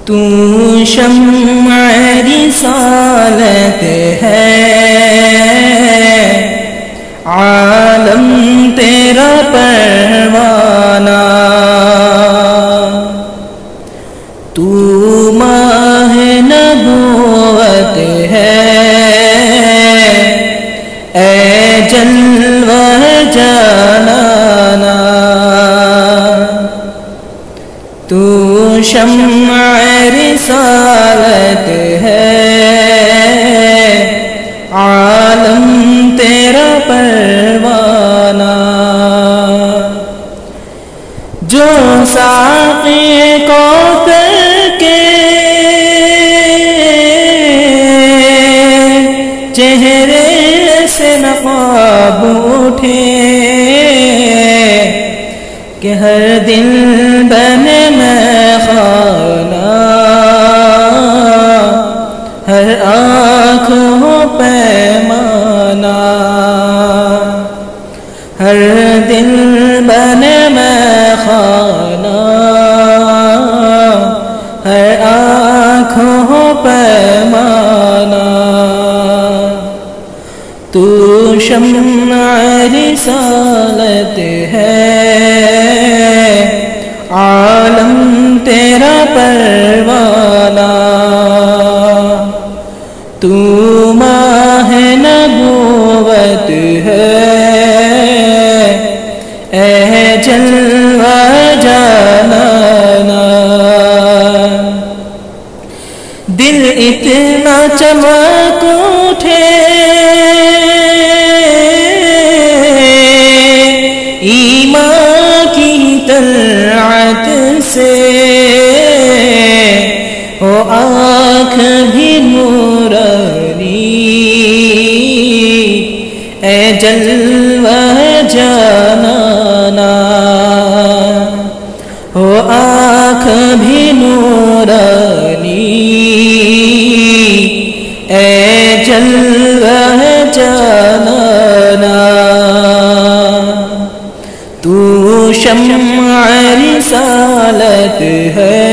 تو شمع رسالت ہے، عالم تیرا پروانہ، تو ماہ نبوت ہے، اے جلوہ جانانا، تو شمع رسالت ہے، عالم تیرا پروانہ، جو ساقی کوثر کے چہرے سے نقاب اٹھے، کہ ہر دل بنے میں خانہ، ہر آنکھ ہو پیمانہ، ہر دل بنے میں خانہ، ہر آنکھ ہو پیمانہ، تو شمع رسالت ہے، عالم تیرا پروانہ، تو ماہ نبوت ہے، اے جلوہ جانانا، دل اتنا چمک اٹھے، ایمان کی طلعت سے، او آنکھ بھی نورانی، اے جلوہ جانانا، او آنکھ بھی نورانی، اے جلوہ جانانا، تو شمع رسالت ہے،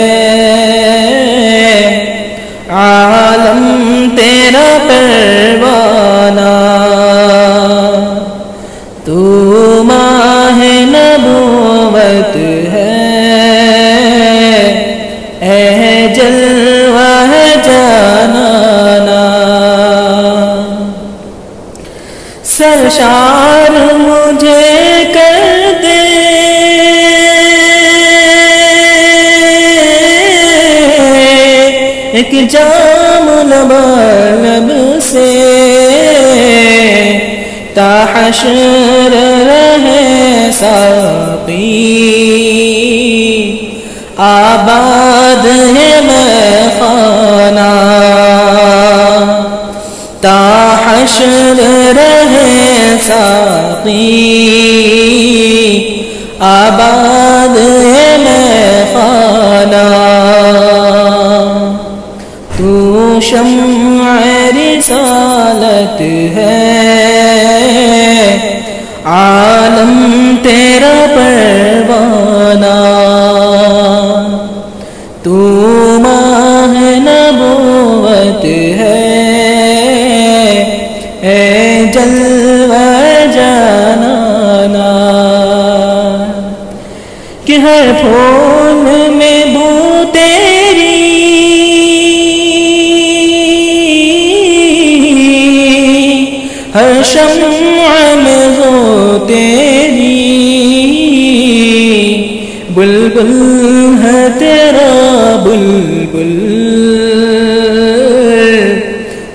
عالم تیرا پروانہ، تو ماہ نبوت ہے، اے جلوہ جانانا، سرشار مجھے کر دے ایک جام لبالب سے، تا حشر رہے ساقی، آباد ہے میخانہ، تا حشر رہے ساقی، آباد ہے میخانہ، تو شمع رسالت ہے، عالم تیرا پروانہ، تو ماہ نبوت ہے، اے جلوہ جانانا، کہ ہر پھول میں بو تیری، ہر شمع میں ہو تیری، بلبل ہے تیرا بلبل،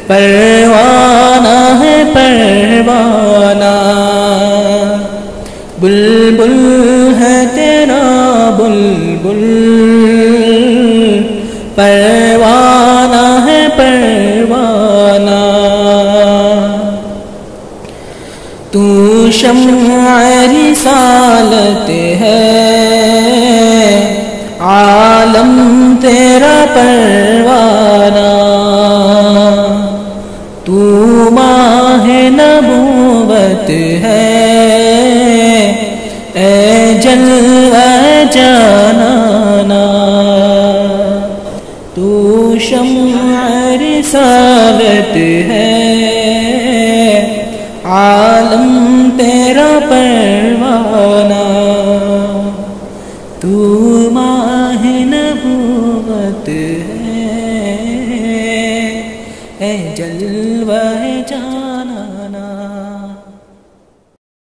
پروانہ ہے پروانہ، بلبل ہے تیرا بلبل، پروانہ ہے پروانہ، تو شمع رسالت ہے، عالم تیرا پروانہ، تو ماہ نبوت ہے، اے جلوہ جانانا، شمع رسالت ہے، عالم تیرا پروانہ، تو ماہ نبوت ہے، اے جلوہ